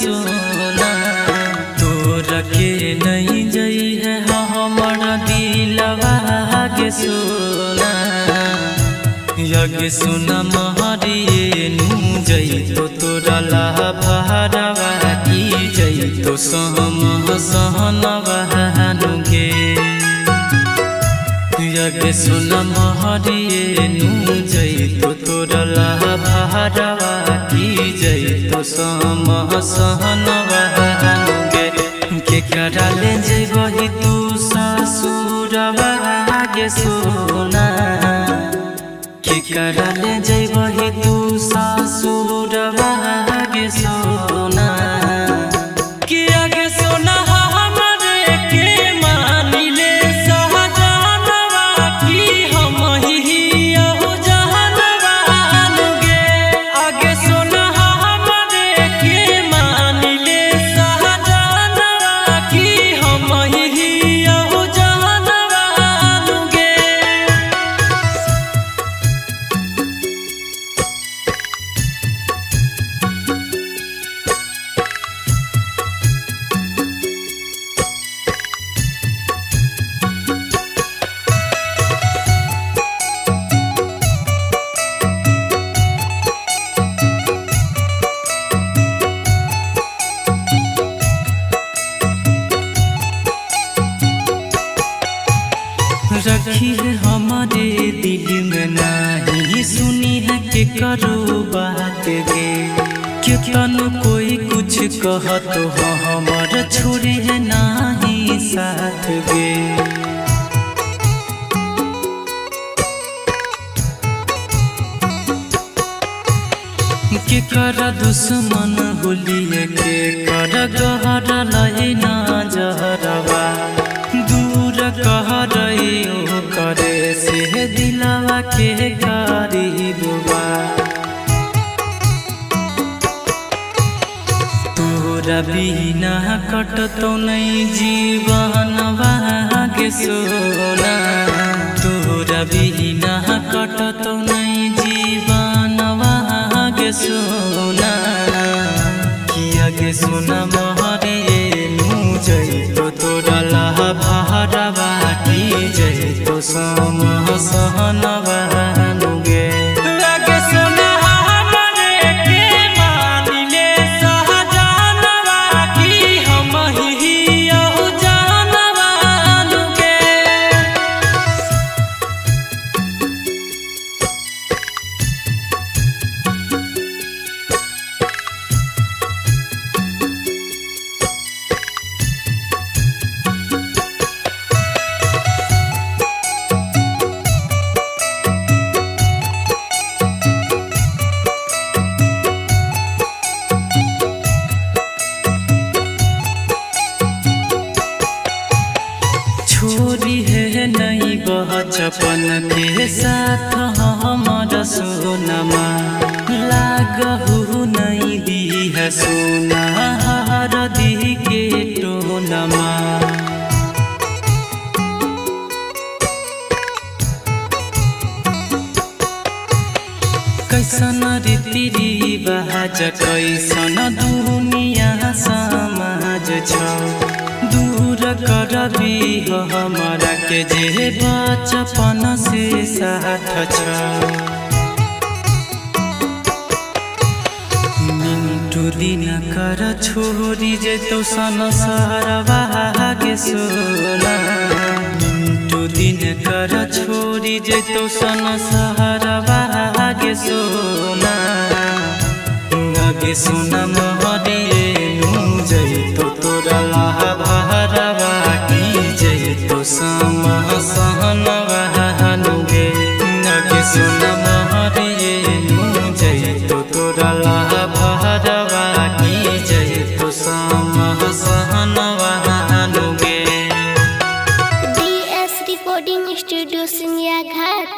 सोना तोर के नहीं जई है हमारा दिलवा के सोना यज्ञ सुना महरिए नू जई तो तोरा लाभारवा की जई तो सहम सहनवा नुगे यज्ञ सुना महरिए नू जई तो तोरा लाभारवा की जई तो सहम सहनवा नुगे के करा ले जई तू ससुरवा के सोना के करा ले जई तू ससुरवा के सोना कि आगे सोना हमरे के मानी ले सहजनवा की हम ही यहु जहनवा नुगे आगे सोना हमरे के मानी ले सहजनवा की हम ही यहु जहनवा नुगे रखी है हमारे दिल में नहीं सुनी है कि करो बात गे क्यों कोई कुछ कह तो हमारा छोड़े है नहीं साथ गे के कर दुश्मन होलिए के कर गहरा लहे ना जहरवा दूर कह रही हो करे से दिलवा के गरीबवा तोरा बिना कटतो नहीं जीवनवा के सोना तोरा बिना कटतो नहीं जीवनवा के सोना किया के सोना महरिए नू जई तो तोरा लाभारवा की जई तो सम सहनवा नुगे लागे सोना हमरे के मानी ले सहजनवा की हम ही यहु जानवा नुगे छोरी है नहीं बचपन के साथ हमारा सोनमा लागहु नहीं दी है सोना हरदी के टोनमा कैसन रीति रिवाज कैसन दुनिया समाज छ दूर करबी हमारा के जे बचपन से साथ छ मिंटू दिन कर छोड़ी जे तो संसारवा के सोना मिंटू दिन कर छोड़ी जे तो संसारवा के सोना आगे सोना महरिए नू जई तो तोरा लाभारवा की जई तो सम सहनवा नुगे आगे सोना महरिए नू जई तो तोरा लाभारवा की जई तो सम सहनवा नुगे DS Recording Studio सिंगिया घाट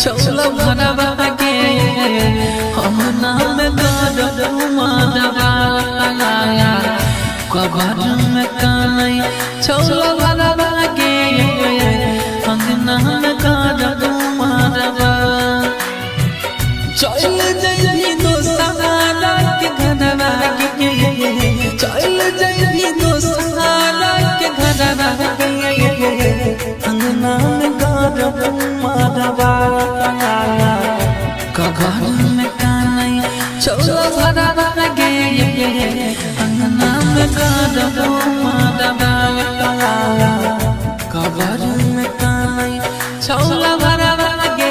चौला भरवा के हम नाम गरब मारवा कबर में कानई चौला भरवा के हम नाम गरब मारवा चल जइबी दोसरा के घरवा के चल जइबी दोसरा के घरवा के अंगना में गरब मारवा कबर में कानई चौला भरवा के अंगना में गरब मारवा कबर में कानई चौला भरवा के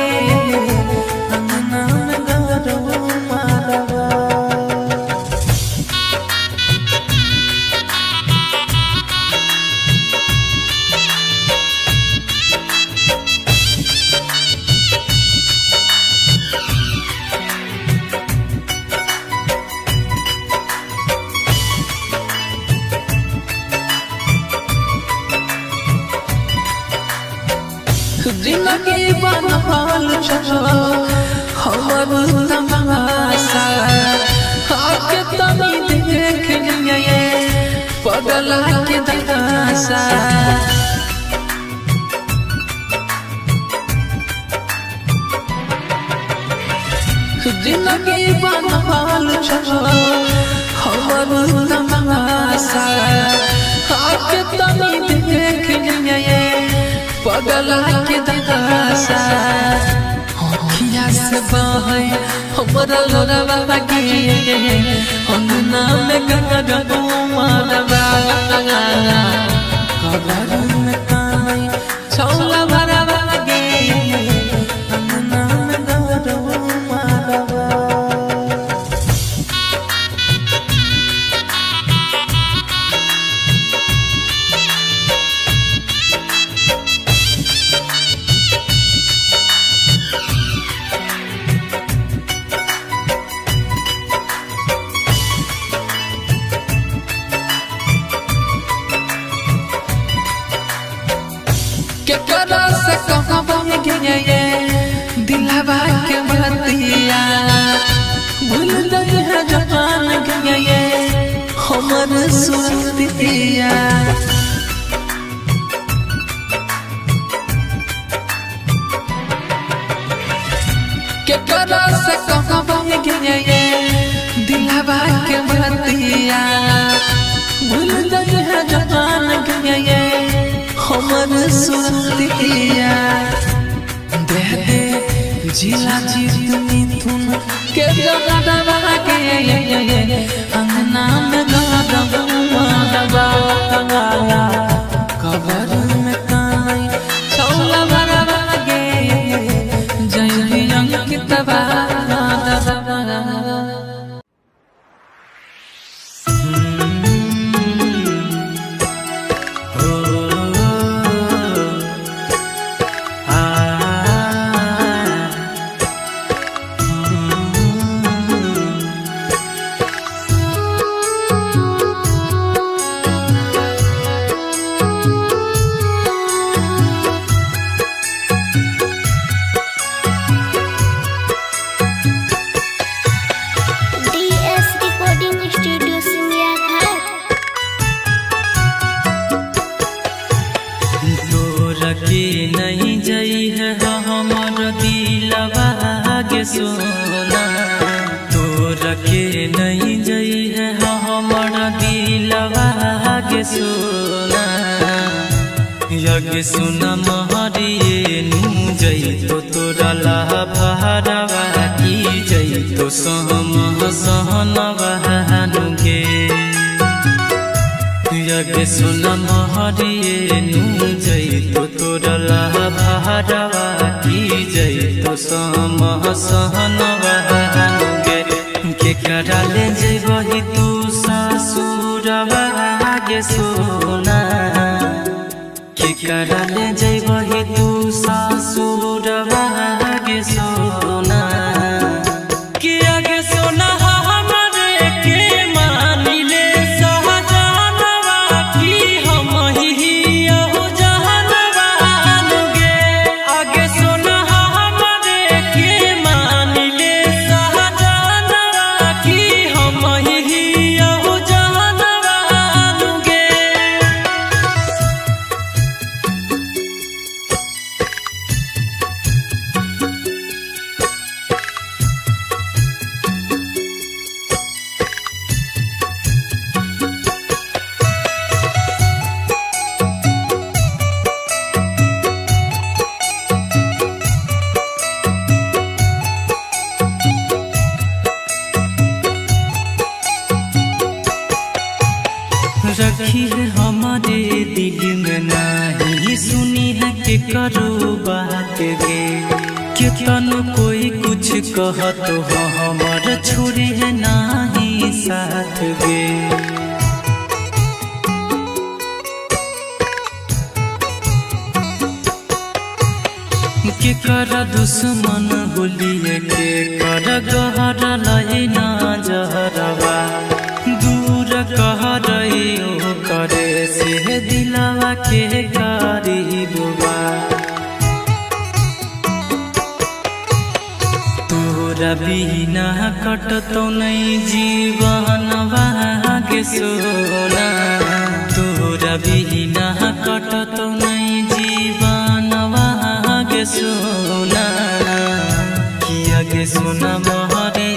अंगना में गरब मारवा जिंदगी बनल छो हमर तमाशा आके तनी देख लिए पगला के दशा जिंदगी बनल छो हमर तमाशा आके तनी देख लिए पगला के दशा अखिया से बहे हमरा लोरवा के अंगना में गरब मारवा कबर में कानई चौला भरवा के अंगना में गरब मारवा केकरा से कहबो गे दिलवा के बतिया भूल गए है जवान गे हमर सुरतिया केकरा से कहबो गे दिलवा के बतिया भूल गए है जवान गे हमर सुरतिया दे दे जिला जीतनी तुम के जगदवा के अंगना में गरब मारवा कबर में कानई चौला भरवा के जइबी अंकितवा नहीं जई है हमर दिलवा के सोना तोरा के नहीं जई है हमर दिलवा के सोना यज्ञ सुना महरिए नु जई तो तोरा लाभरवा की जई तो सहम सहनवा नुगे यज्ञ सुना महरिए नु जई तो तोरा लाभरवा की जई तो सहम सहनवा नुगे के कराले जइबही तू ससुरवा गे सोना के कराले जइबही तू ससुरवा गे सोना के आगे सोना हमरे के मानिले सहजनवा की हम ही हो जहनवा गे आगे सोना हमरे करो बात गे केतनो कोई कुछ कहत हो हमर छोड़ी है नाही साथ गे के कर दुश्मन बोलिए के कर गहर लई ना जहरवा दूर कह रही हो करे से दिलवा के गरीबवा तोरा बिना कटतो नहीं जीवनवा के सोना तोरा बिना कटतो नहीं जीवनवा के सोना किया के सोना महरे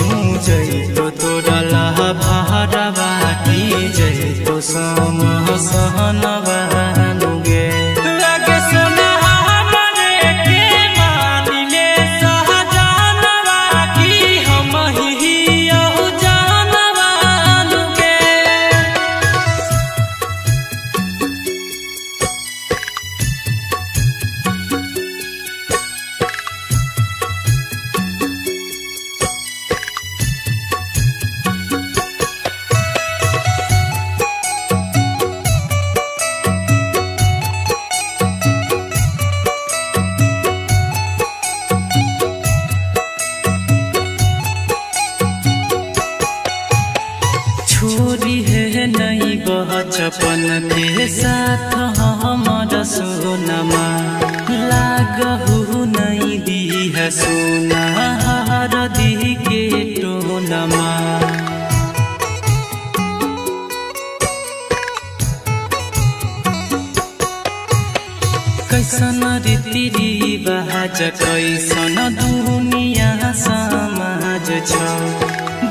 मुझे तो तोरा लहा भरवा की जय तो सम सहनवा नुगे लगे सोना हमरे के मानिले सहजानवा की हम ही यहु जानवा नुगे छोरी है नहीं बचपन के साथ हमारा सोनमा लागहु नहीं दी है सोना हर दी के टोनमा कैसन रीति रिवाज कैसन दुनिया समाज छ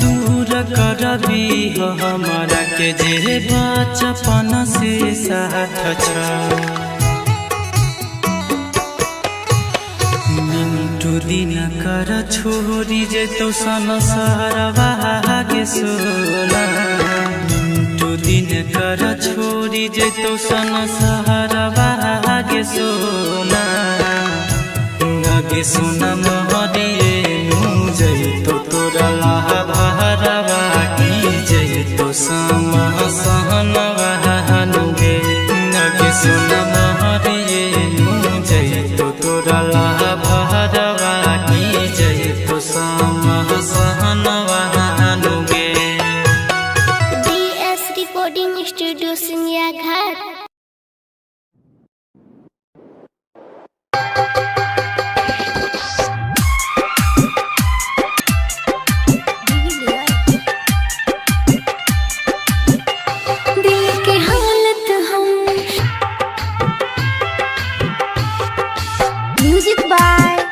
दूर करबी हमारा के जे बचपन से साथ छ मिंटू दिन कर छोरी जे तो संसारवा के सोना मिंटू दिन कर छोरी जे तो संसारवा के सोना आगे सोना महरिए मुझे तो तोरा लहा भरवा की जय तो सम सहनवा नुगे आगे सोना महरिए मुझे तो तोरा लहा भरवा की जय तो सम सहनवा नुगे DS Recording Studio सिंगिया घाट। Music by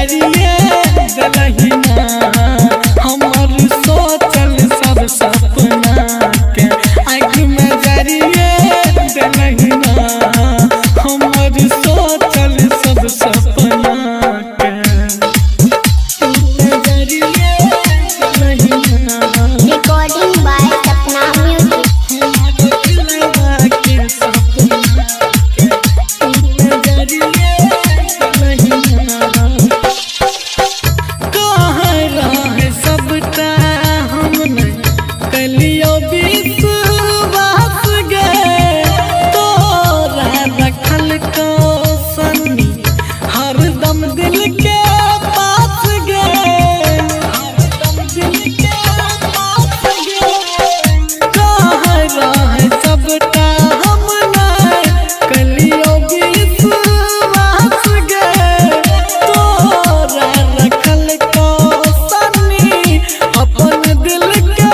जरिए दलहिना हमर सोचल सब सपना के आँख में जरिए दलहिना हमर सोचल सब सपना के जरिए दलहिना Recording by Sapna Music. हरदम दिल के पास गए हरदम दिल के पास गए कह रहे सबटा हम नहीं कलियो विश्वास गए तोरा रखल को सनी अपन दिल के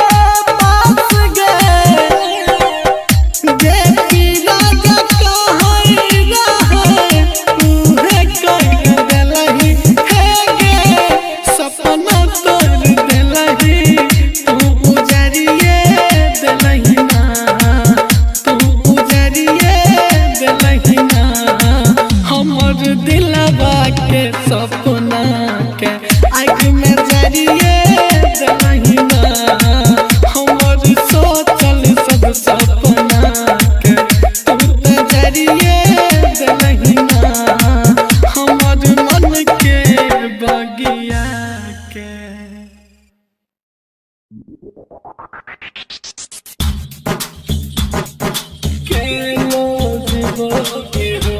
पास गए देखी राजा कहई रहे उहे कह देलही हे गे सपना तोड़ देलही तू उजरिए देलही ना तू उजरिए देलही ना हमर दिलवा के सपना के आँख में जरिए देलही ना हमर सोचल सब सपना के तू तो जरिए देलही ना हमर मन के बगिया के केलो जीवो के हो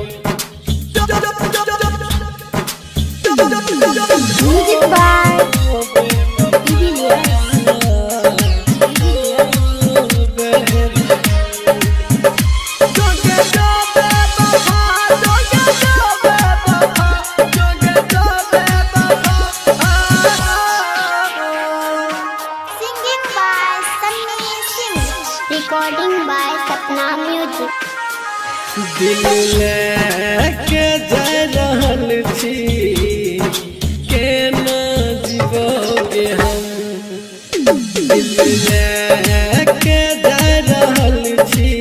Music by Singing by Sunny Singh. Recording by Sapna Music. दिल लेके जा रहल छी केना जीवोगे हम दिल लेके जा रहल छी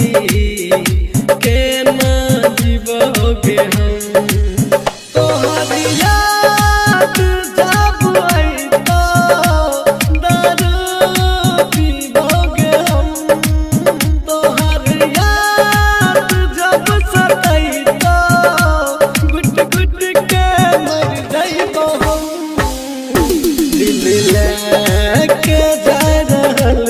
केना जीवोगे हम तोहर याद जब अइतो दारू पीबोगे हम तोहर याद जब सतैतो गुट गुट के मर जाइबो हम दिल लेके जा रहल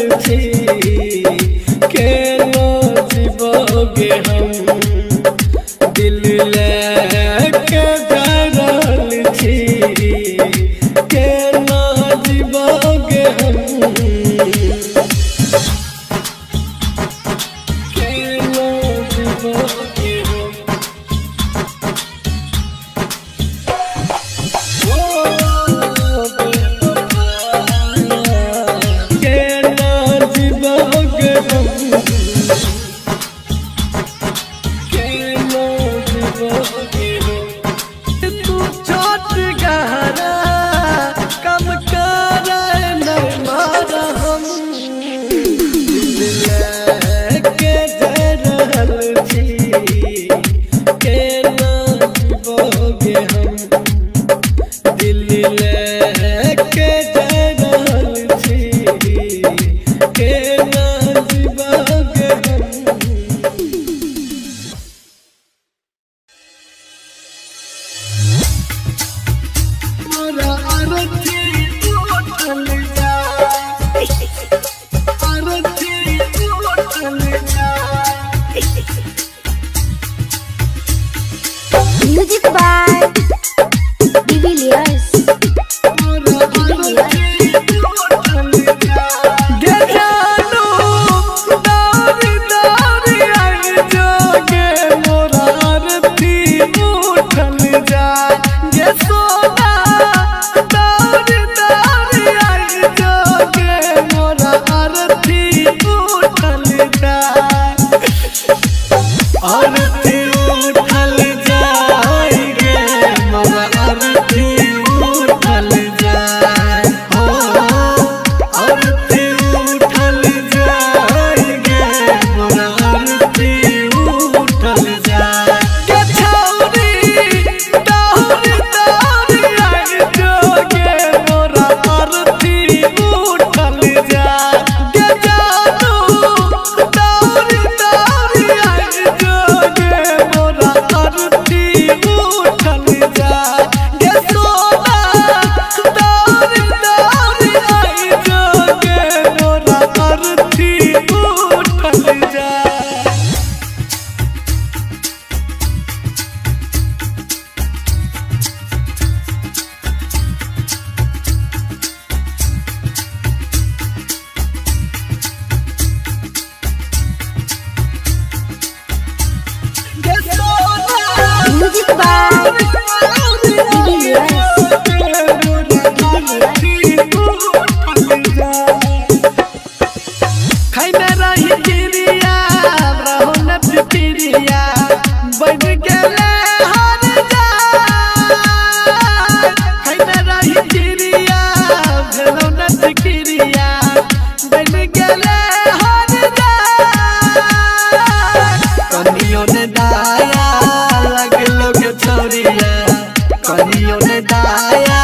न दाया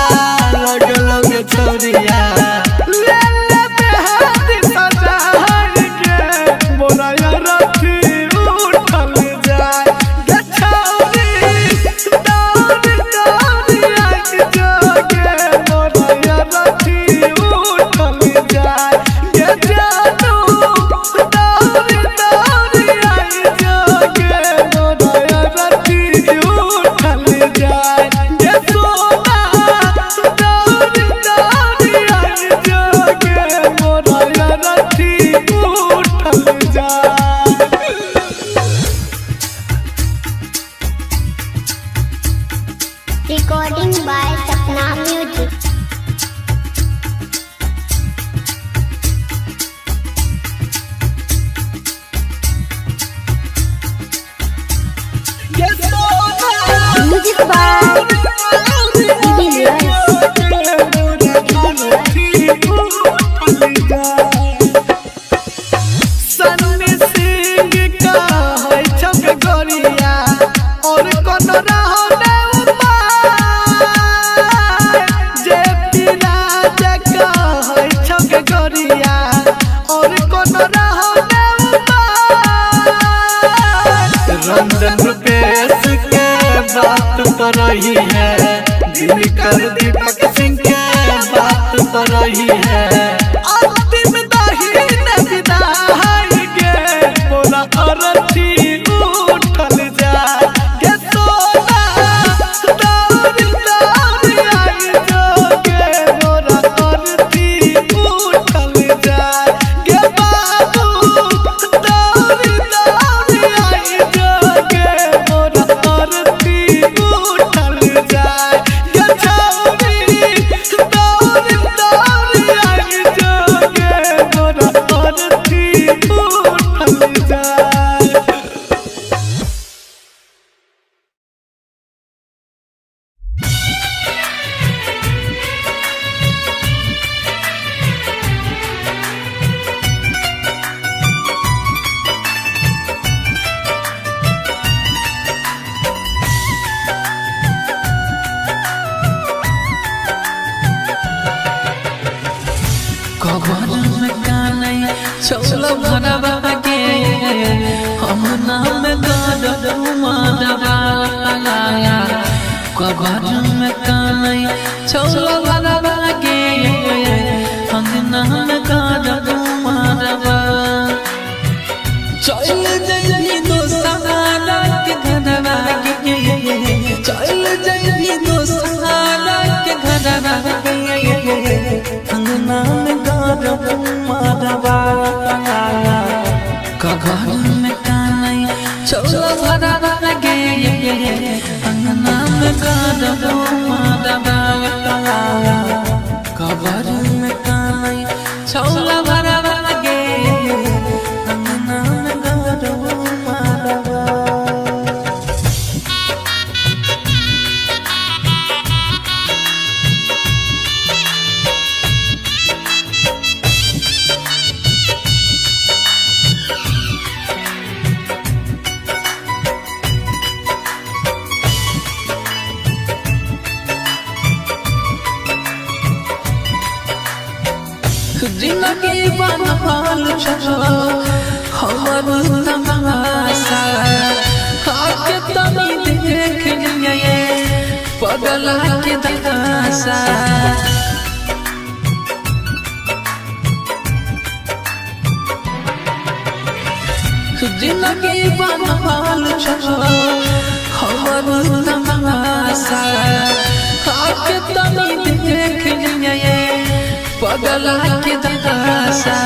लगल गे छोरिया ले ले बेहादी सजाई के मोरा रथी उठल जाए गे छोरी दौड़ दौड़ आई जोगे मोरा रथी उठल जाए गे जानू दौड़ दौड़ आई जोगे मोरा रथी उठल जाए गे सोना दौड़ दौड़ आई जोगे मोरा रथी उठल जाए। Recording by Sapna Music. Music by Sunny Singh का है छक गोरिया और कौन रहने उपाय जे पिराज का है छक गोरिया और कौन रहने उपाय रंजन रुपेश के बात पर रही है दिनकर दीपक सिंह के बात पर रही है अंतिम दाहिन विदाई गे मोरा अरथी उठल जाए गे सोना दौड़ दौड़ आई जोगे मोरा अरथी उठल जाए गे बाबू दौड़ दौड़ आई जोगे मोरा अरथी उठल जाए गे छौरी दौड़ दौड़ आई जोगे मोरा अरथी उठल जाए। कबर में कानै चौल भरवा के हम नाम गद माधवा कबर में कानै चौल भरवा के हम नाम गद माधवा चल जइनी दोस्ताना के घरवा के चल जइनी दोस्ताना के घरवा के अंगना में गारब मारवा कघर में कानै चौल भरवा गे अंगना में गारब मारवा कघर में कानै चौल भरवा गे अंगना में गारब मारवा। जिंदगी बनल छो हमर तमाशा आके तनी देख लिए पगला के दशा जिंदगी बनल छो हमर तमाशा आके तनी देख लिए पगला के दशा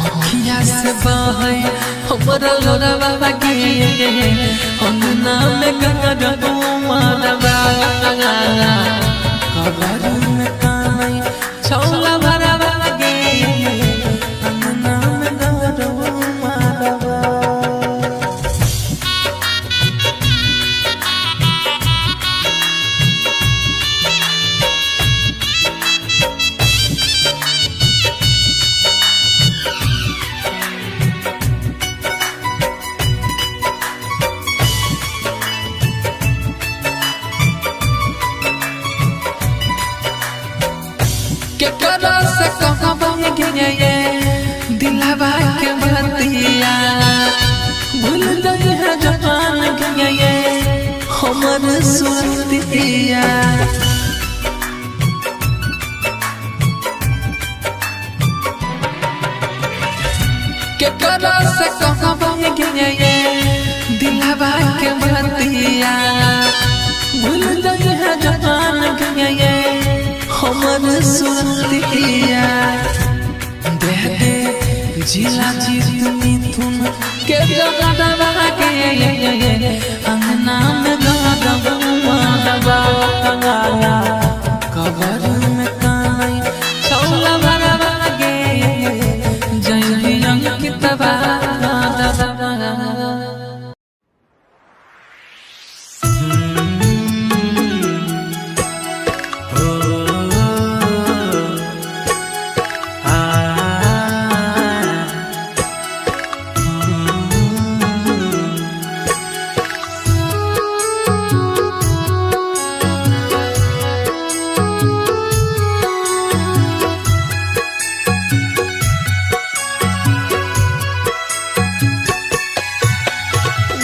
अखिया से बहे हमरा लोरवा गे अंगना में गारब मारवा कबर में कानै चौल भरवा गे अंगना में गारब मारवा। के करा से कहबा गे ये दिलवा के बतिया भूल गई है जवान गे ये हमर सुरतिया के करा से कहबा गे ये दिलवा के बतिया भूल गई है जवान गे ये हमर सुरतिया दे दे जिला जीत मिथुन के जगदवा के अंगना में दबा कबर में काई छौला भरवा गे जय अंकितवा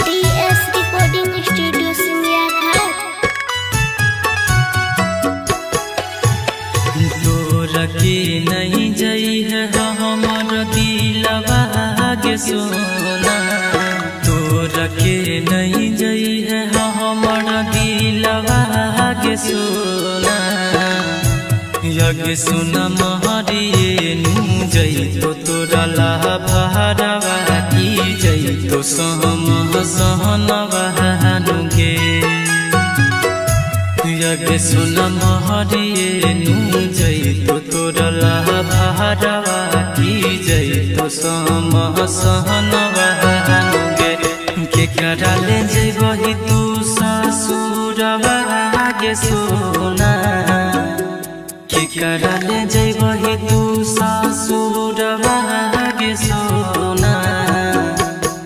DS Recording Studio Simia Ghat. तोर के नहीं जई है हमर दिलवा के सोना तोर के नहीं जई है हमर दिलवा के सोना यग सुन महरिए नु जई तो तोरा ला भरवा की जई तो सहम सहनवा नुगे यग सुन महरिए नु जई तो तोरा ला भरवा की जई तो सम सहनवा नुगे के कराले जइबही तू ससुरवा गे सोना के कराले जइबही तू ससुरवा गे सोना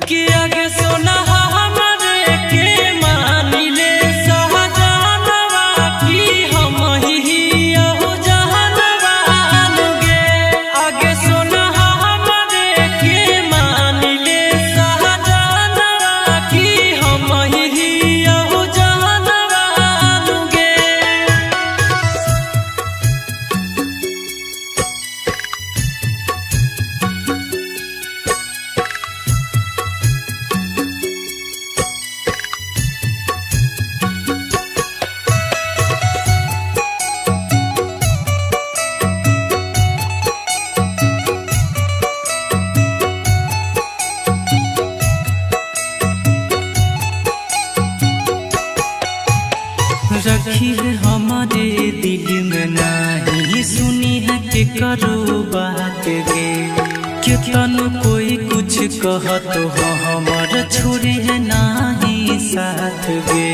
के आगे सोना हमरे के मानिले सहजानवा की हम ही हो जहानवा नुगे आगे सोना हमरे के मानिले सहजानवा की हम ही हो जहानवा नुगे रखी है हमारे दिल में नहीं सुनी है कि करो बात गे कितन कोई कुछ कह तो हमार छोड़ी है नहीं साथ गे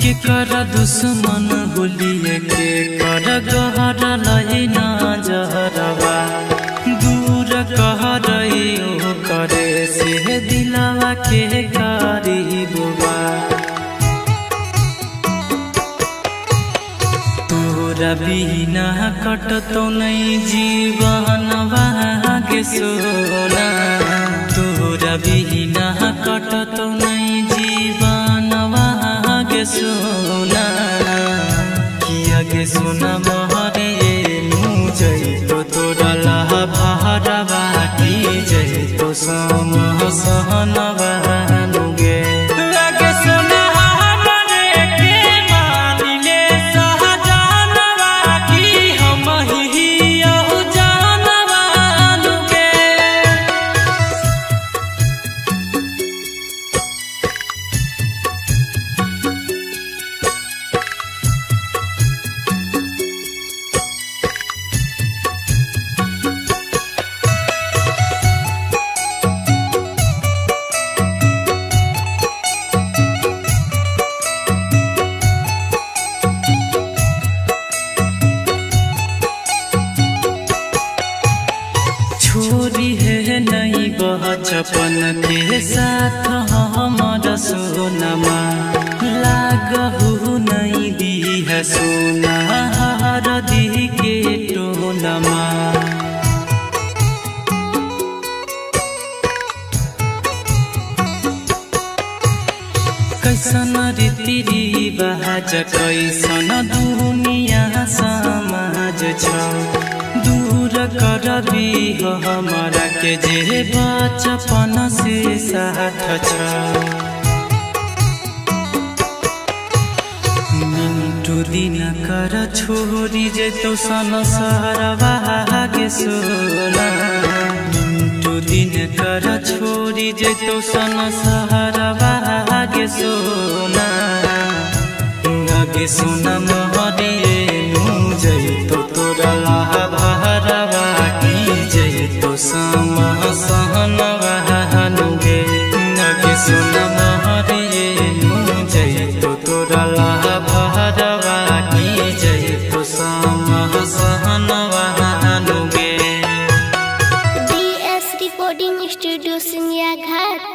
के कर दुश्मन होलिए के कर गहरा लहे ना जहरवा दूर कह रही हो करे से दिलवा के गरीबवा तोरा बिना कटतो नहीं जीवनवा गे सोना तोरा बिना कटतो नहीं जीवनवा गे सोना किया गे सोना महरे नु जई तो तोरा ला भरवा की जई तो सम सहनवा नुगे लागे सोना हमरे के मानिले सहजानवा की हम ही हो जानवा नुगे के साथ हमारा सोनमा लागहु नहीं दी है सोना हरदी के टोनमा कैसन रीति रिवाज कैसन दुनिया समाज छ दूर करबी हमारा के जे बचपन से साथ छ मिंटू दिन कर छोड़ी जे तो संसारवा के सोना मिंटू दिन कर छोड़ी जे तो संसारवा के सोना आगे सोना महरिए जय तो तोरा भरवा की जय तो समा सहनवा नुगे आगे सोना महरिए जय तो तोरा भरवा की जय तो समा सहनवा नुगे DS Recording Studio सिंगिया घाट।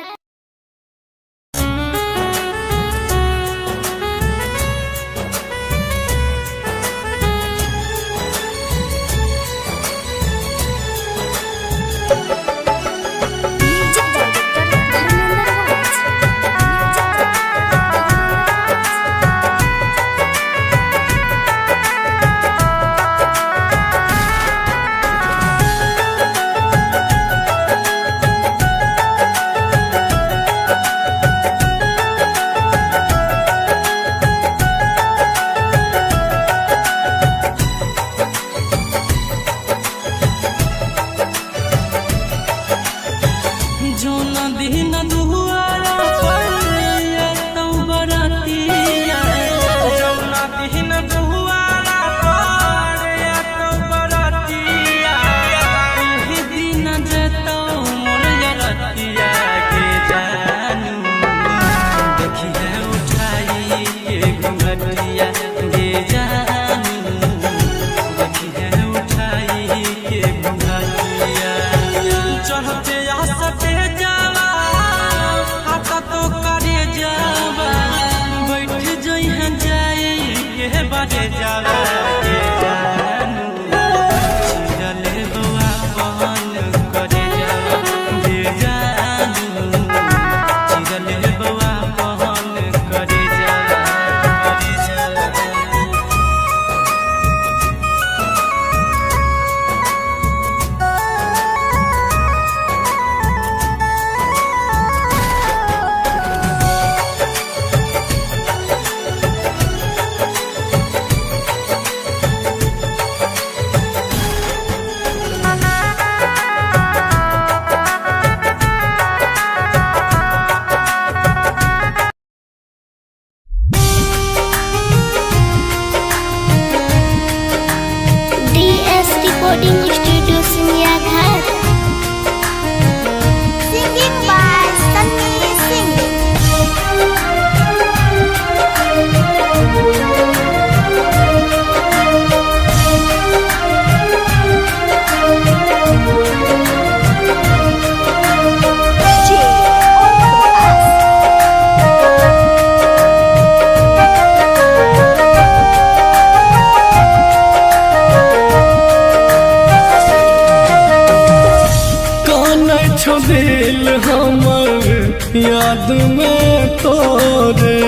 दिल हमर याद में तोरे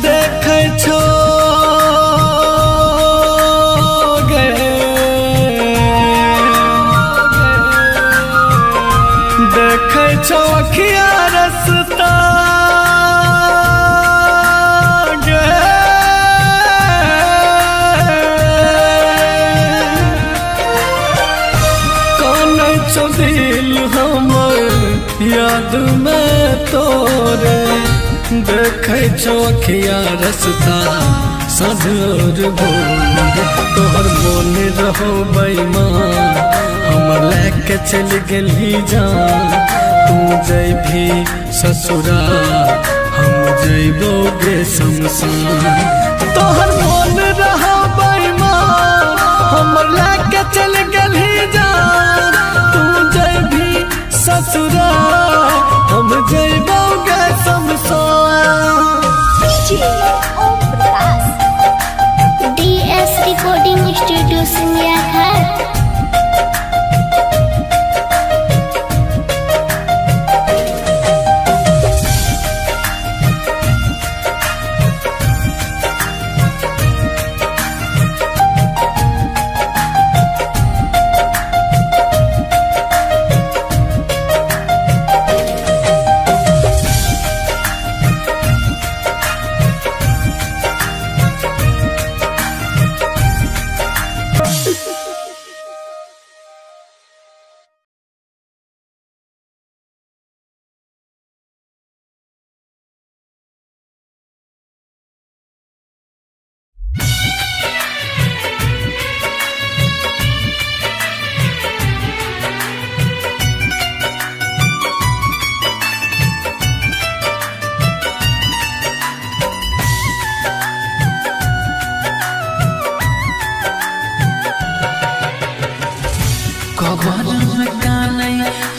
देखे छो गे देखे छो अखिया रसता दिल हमर याद में तोरे देखे चौखिया रसता सधुर भूल तोहर मोन रहो बेईमान हमर लेके चल गेली जान तू जैभी ससुरा हम जैबोगे शमशान तोहर मोन रहो बेईमान हमर लेके चल गेली जान तू DJ Om Prakash. DS Recording Studio Simya Khat.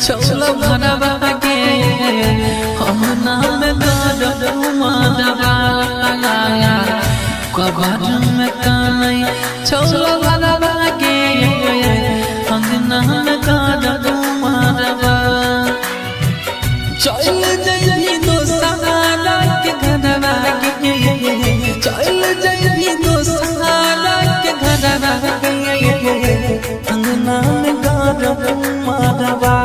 चलो भरवा के हम नाम माधवा कबर में कानई चलो भरवा के हम नाम माधवा चल जई दोस्ताना के घरवा के चल जई दोस्ताना के घरवा अंगना में माधवा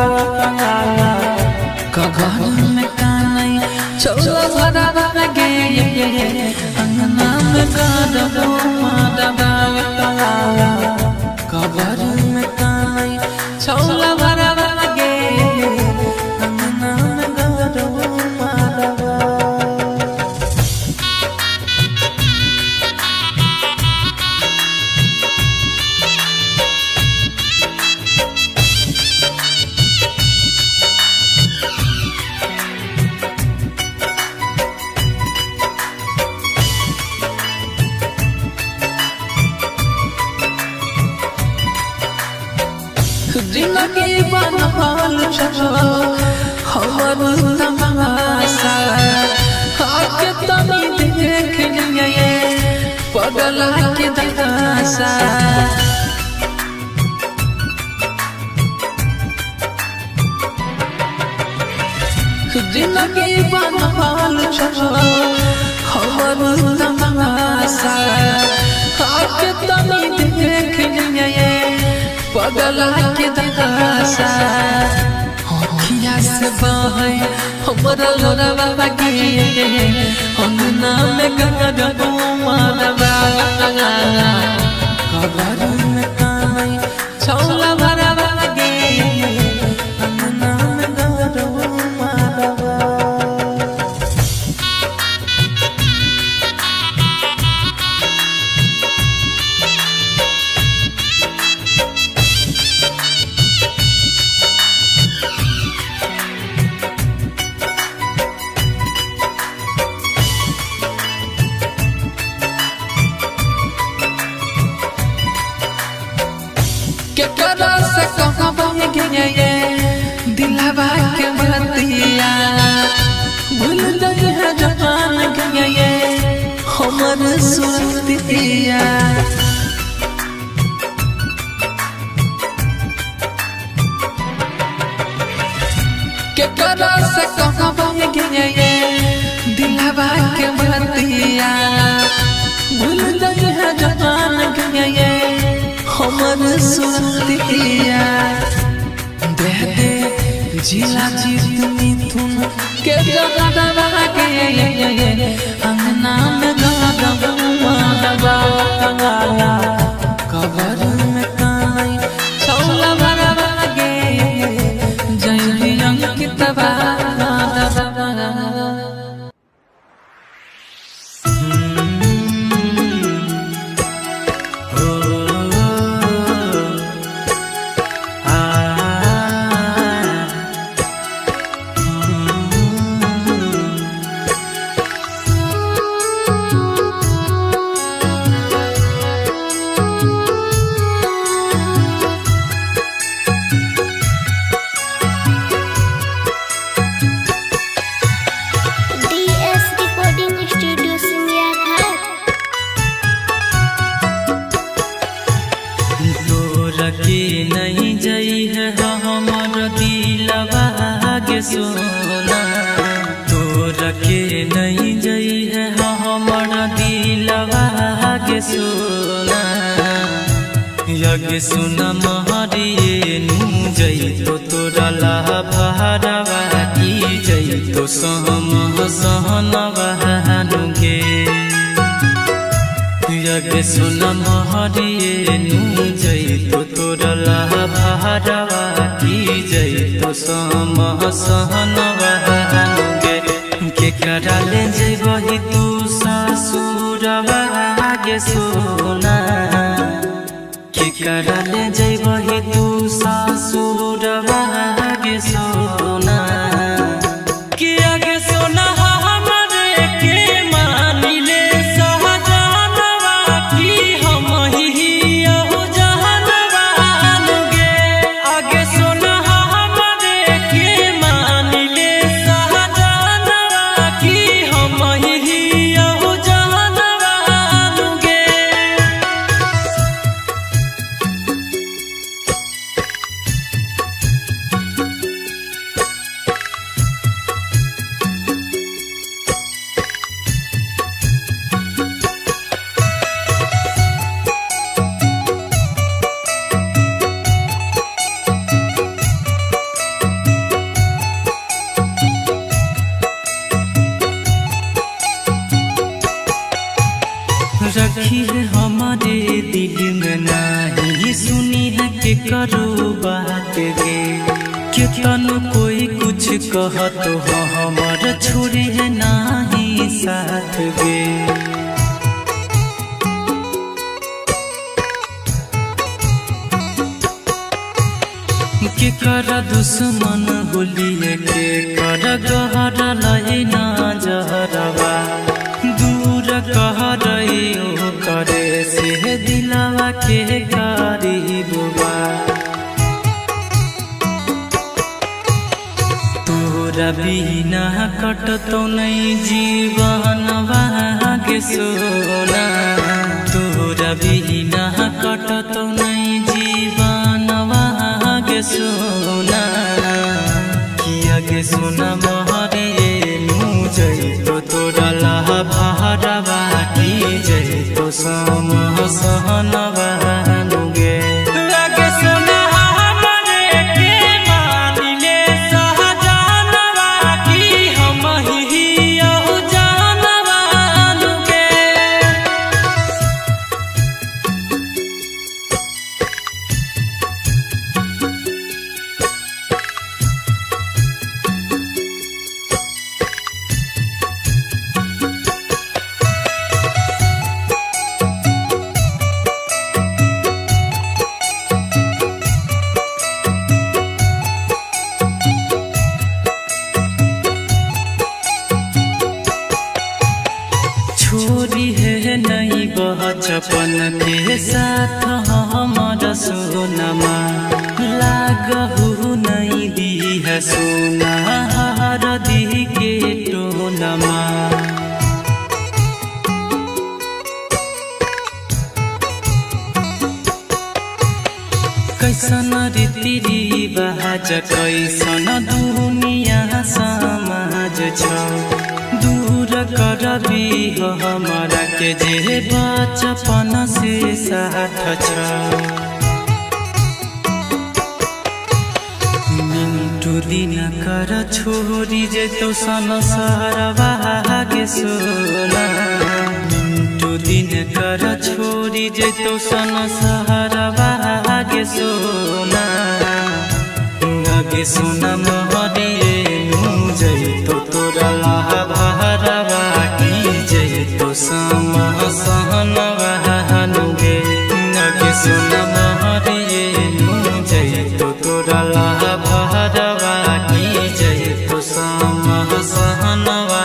कबर में कानई चलो भरवा के अंगना में माधवा कबर में कानई चलो भरवा के अंगना में माधवा। जिंदगी बनवाल चलो हमर तमाशा आके तनी देख लिए पगला के दशा जिंदगी बनवाल चलो हमर तमाशा आके तनी देख लिए पगला के दशा अखिया से बहे हमरा लोरवा के अंगना में माधवा कबर में कानई चौला भरवा के अंगना में माधवा। केकरा से कहबे गे दिलवा के बतिया भूल गई है जहान गे हमर सुरतिया केकरा से कहबे गे दिलवा के बतिया भूल गई है जहान गे हमर सुरतिया दे दे जिला जीत मिथुन के जगदवा के अंगना में माधवा कबर में कानई चौला भरवा के जय अंकितवा गे सोना तोरा के नहीं जई है हमारा दिलवा गे सोना यगे सुना महरिए नू जई तो तोरा लाभारवा की जई तो सहनवा गे यगे सुना महरिए नू जई तो तोरा लाभारवा की जई तो सहनवा गे के कराले जइबही तू ससुरवा गे सोना के कराले जइबही तू ससुरवा गे सोना कि आगे सोना हमरे के मानिले सहजनवा कि हम ही यहु जहनवा गे आगे सोना हमरे के मानिले सहजनवा कि हम ही यहु जहनवा गे रखी है हमारे दिल में नहीं सुनी है के करो बात गे कितन कोई कुछ कह तो हमार छोड़ी है नहीं साथ गे के कर दुश्मन बोलिए के कर गहरा लहे ना जहरवा दूर कह रही हो करे से दिलवा के करीबवा तोरा बिना कटतो नहीं जीवनवा गे सोना तोरा बिना कटतो नहीं जीवनवा गे सोना किया गे सोना महरिए नू जई तो तोरा लाभारवा की जई तो सहनवा गे लागे सोना हमरे के मानिले सहजनवा कि हम ही यहु जहनवा गे छोरी है नहीं बचपन के साथ हमारा सोनमा लागहु नहीं दी है सोना हर दी के टोनमा कैसन रीति रिवाज कैसन दुनिया समाज छ दूर करबी हमारा के जे बचपन से साथ छ मिंटू दिन कर छोरी जे तो संसारवा गे सोना मिंटू दिन कर छोरी जे तो संसारवा गे सोना गे सोना महरिए नू जई तो तोरा लाभारवा की जई तो सहनवा गे गे सोना महरिए नू जई तो तोरा लाभारवा की जई तो सहनवा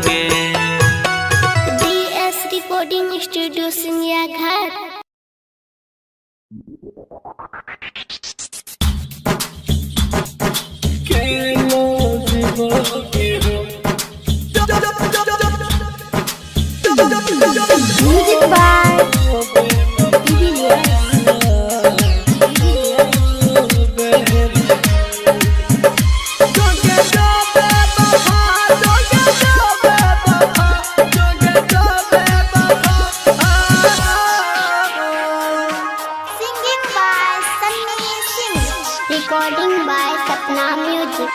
गे DS Recording Studio सिंगिया घाट Music by सपना म्यूजिक।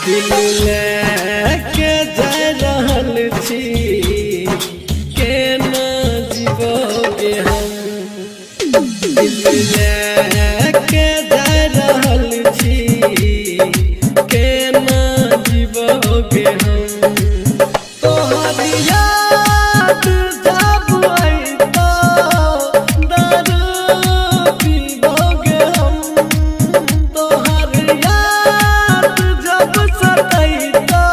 दिल लेके जा रहल छी केना जीवोगे हम। दिल लेके जा रहल छी केना जीवोगे हम। तोहर याद जब अइतो दारू पीबोगे हम। तोहर याद जब सतैतो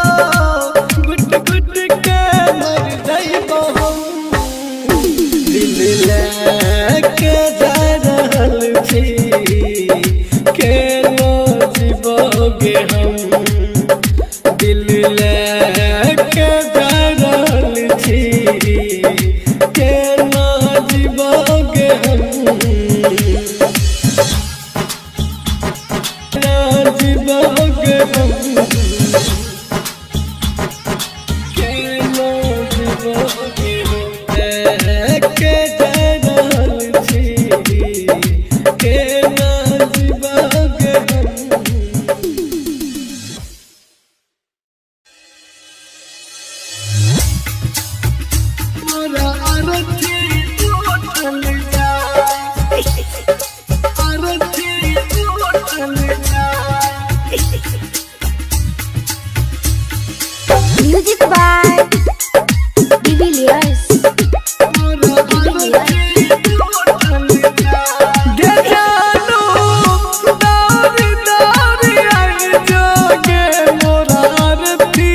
गुट गुट के मर जइबो हम। दिल लेके जा रहल छी केना जीवोगे हम। दिल लेके जा रहल छी केना जीवोगे हम। केना जीवोगे हम। केना जीवोगे हम। लेके जा रहल छी केना जीवोगे हम। मोरा अरथी उठल जाए, अरथी उठल जाए। म्यूजिक बाय डिविलियर्स। मोरा अरथी उठल जाए। गे जानू दौड़ी दौड़ी आई जोगे मोरा अरथी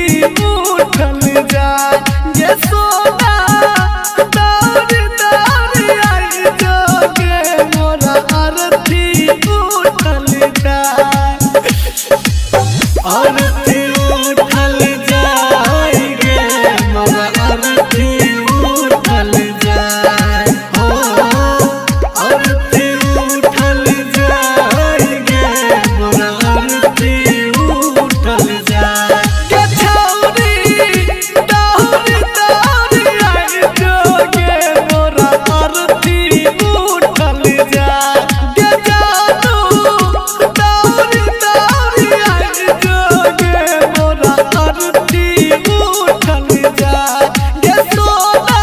उठल जाए। गे सोना दौड़ी दौड़ी आई जोगे मोरा अरथी उठल जाए। अरथी उठल जाए गे मोरा अरथी उठल जाए। हो अरथी उठल जाए गे मोरा अरथी उठल जाए। गे छौरी दौड़ी दौड़ी आई जोगे मोरा अरथी उठल जाए। गे जानू दौड़ी दौड़ी आई जोगे मोरा अरथी उठल जाए। गे सोना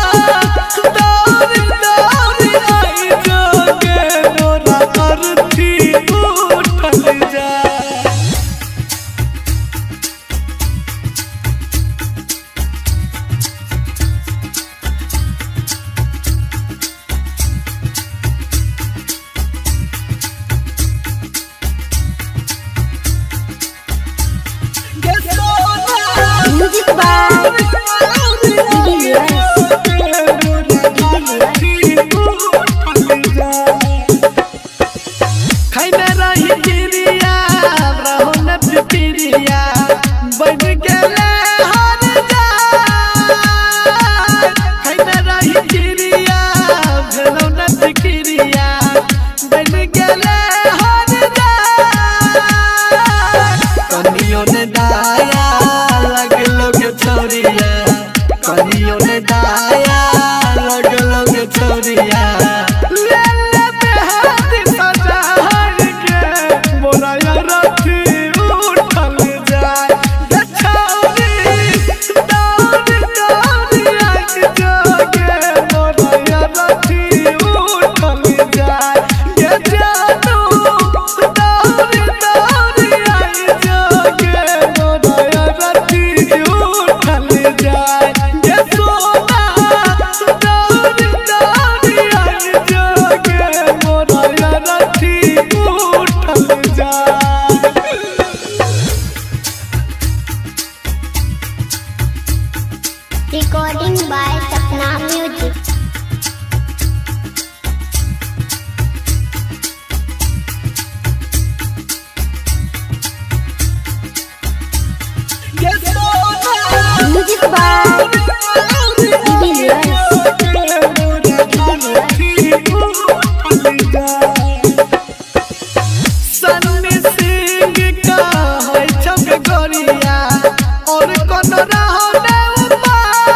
दौड़ी दौड़ी आई जोगे मोरा अरथी उठल जाए। गे सोना म्यूजिक बाय डिविलियर्स। खैने रही गिरिया रहो न फिकिरिया बन गेले हर जाए। खैने रही गिरिया भेलो न फिकिरिया बन गेले हर जाए। कनियो ने दाया लगलो के छोरिया, कनियो ने दाया लगलो के छोरिया। ले ले बेहाती सजाए के मोरा अरथी उठल जाए। गे छौरी दौड़ी दौड़ी आई जोगे मोरा अरथी उठल जाए। गे जानू दौड़ी दौड़ी आई जोगे मोरा अरथी उठल जाए। गे सोना दौड़ी दौड़ी आई जोगे मोरा अरथी उठल जाए। Recording by Sapna music. गे सोना music by Devilliers. Sunny Singh का है छक गोरिया और कौन रहो ने उपाय।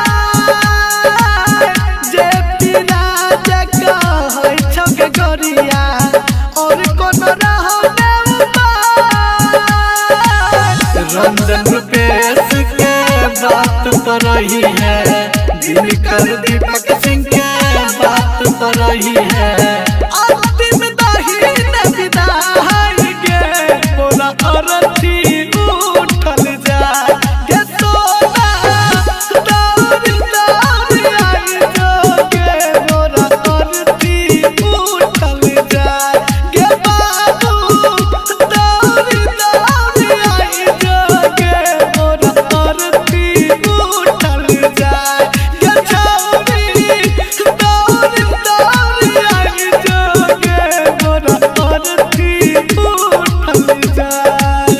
जे पीरा जका है छक गोरिया और कौन रहो ने उपाय। रंजन रुपेश के बात पर रही है, दिनकर दीपक सिंह के बात पर रही है। अंतिम दाहिन विदाई के मोरा अरथी उठल जाए गे सोना, दौड़ दौड़ आई जोगे मोरा अरथी उठल जाए गे बाबू, दौड़ दौड़ आई जोगे मोरा अरथी उठल जाए गे छौरी, दौड़ दौड़ आई जोगे मोरा अरथी उठल जाए।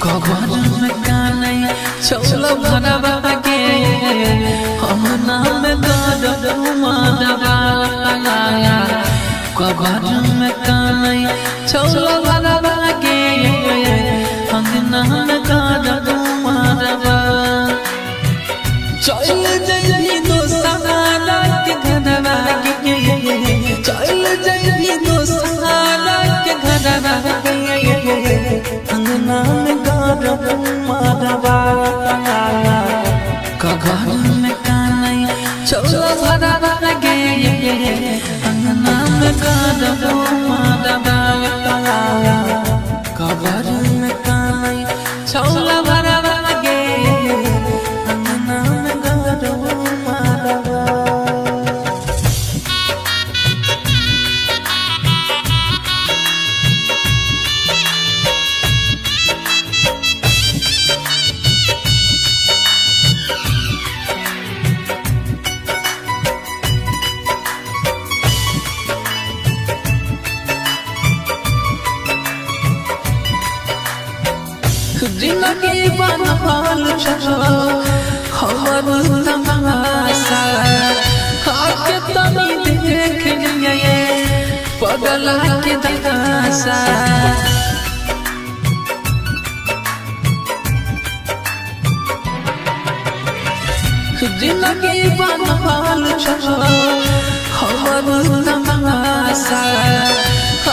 कबर में कानई चौल भरवा के हम नाम गद माधवा, कबर में कानई चौल भरवा के हम नाम गद माधवा। चल जइबी दोसहारा के घरवा के, चल जइबी दोसहारा के घरवा के, अंगना में गद माधवा। कबर में कानई चौल भरवा के अंगना में गद माधवा। कबर में कानई चौल भरवा के अंगना में गद माधवा। जिंदगी बनल छो हमर तमाशा, आके तनी देख लिए पगला के दशा। जिंदगी बनल छो हमर तमाशा,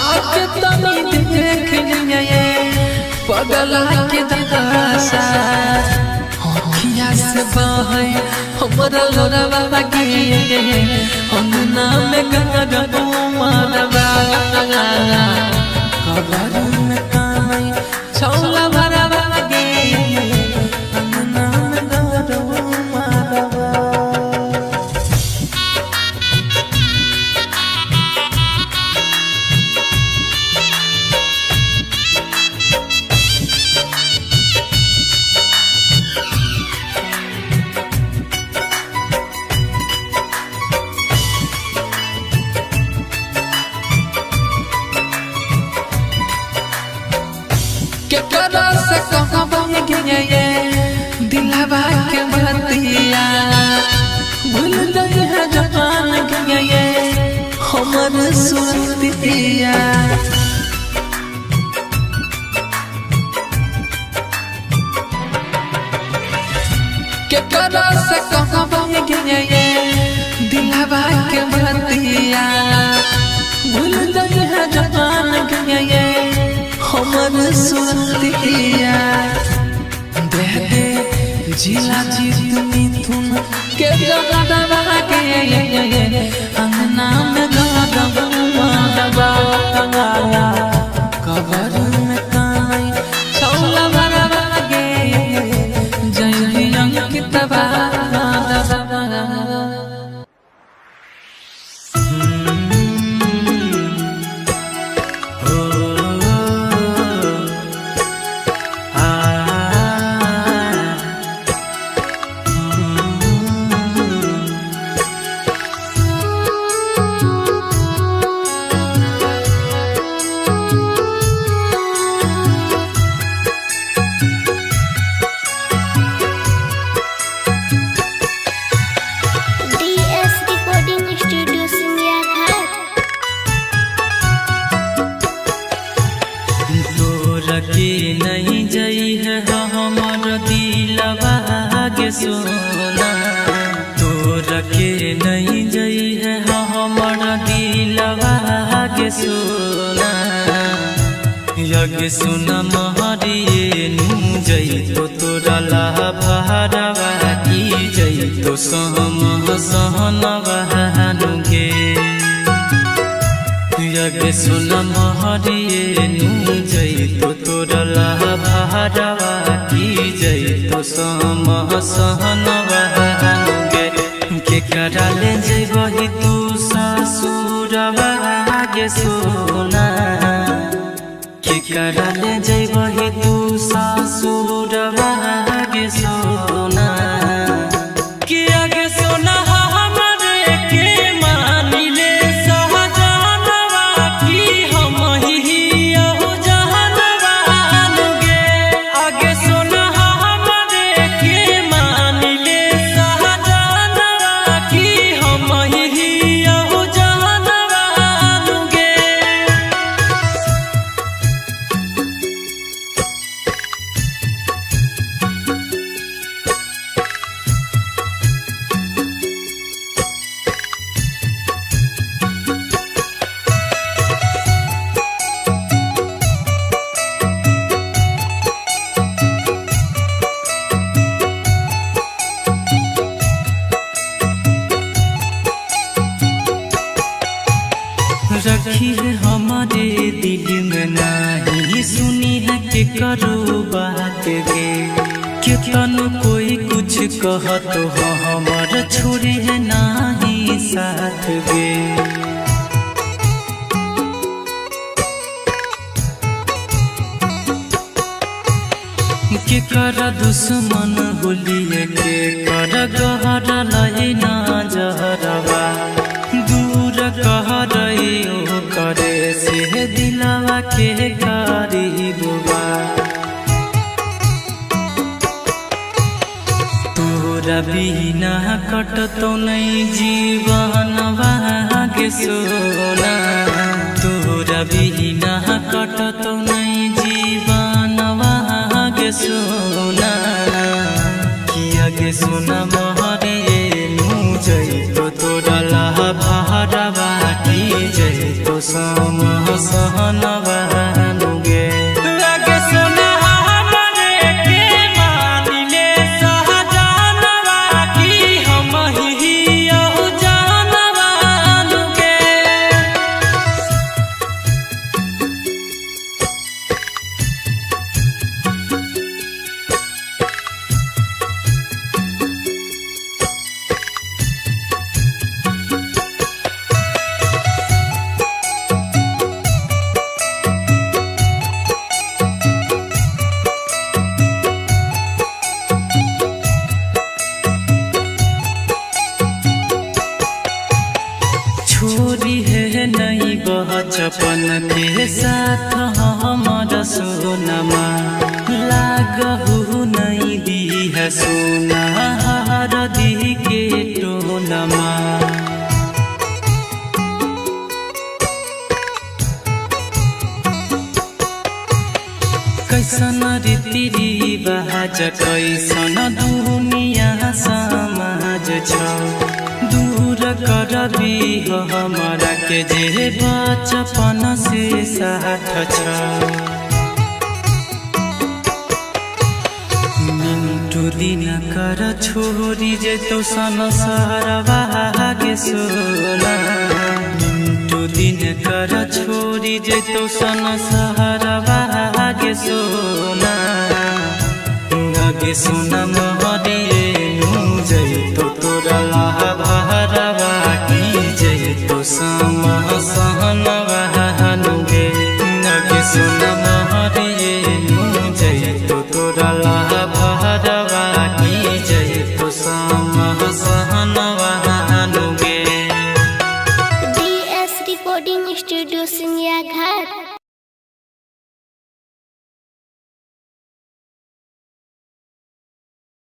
आके तनी देख लिए पगला के दशा। अखिया से बहे हमरा लोरवा के अंगना में गद माधवा। कबर में कानई चौल भरवा के अंगना में गद माधवा। केकरा से कहबे गे दिलवा के बतिया, भूल गई है जवान गे हमर सुरतिया। केकरा से कहबे गे दिलवा के बतिया, भूल गई है जवान गे हमर सुरतिया। दे दे जिला जीत मिथुन के जगदवा के अंगना में गद माधवा। कबर में कानई चौल भरवा के जइबी अंकितवा। के नहीं जई है हमारा दिलवा के सोना यज्ञ सुना महरिए नू जई तो तोरा लाभारवा की जई तो सहनवा नुगे यज्ञ सुना महरिए नू जई तो तोरा लाभारवा की जई तो सहनवा नुगे के कराले जइबही तू ससुरवा गे सोना के कराले जइबही तू ससुरवा गे सोना के आगे सोना हमरे के मानिले सहजनवा की हम ही हो जहनवा नुगे आगे सोना हमरे के मानिले सहजनवा की हम ही हो जहनवा नुगे रखी है हमारे दिल में नहीं सुनी है के करो बात गे कितन कोई कुछ कह तो हमार छोड़ी है नहीं साथ गे के कर दुश्मन बोलिए के कर गहरा लहे ना जहरवा दूर कह रही हो करे से दिलवा के करीबवा तोरा बिना कटतो नहीं जीवनवा गे सोना तोरा बिना कटतो नहीं जीवनवा गे सोना किया गे सोना महरे नू जई तो तोरा लाभारवा की जई तो सहनवा नुगे आगे सोना हमरे के मानिले सहजनवा की हम ही हो जानवा नुगे छोरी है नहीं बचपन के साथ हमारा सोनमा लागहु नहीं दी है सोना हर दी के टोनमा कैसन रीति रिवाज कैसन दुनिया समाज छ दूर करबी हमारा के जे बचपन से साथ छ मिंटू दिन कर छोरी जे तो संसारवा गे सोना मिंटू दिन कर छोरी जे तो संसारवा गे सोना गे सोना महरिए नू जई तो तोरा लाभारवा की जई तो सहनवा नुगे गे सोना महरिए नू जई तो तोरा लाभारवा की जई तो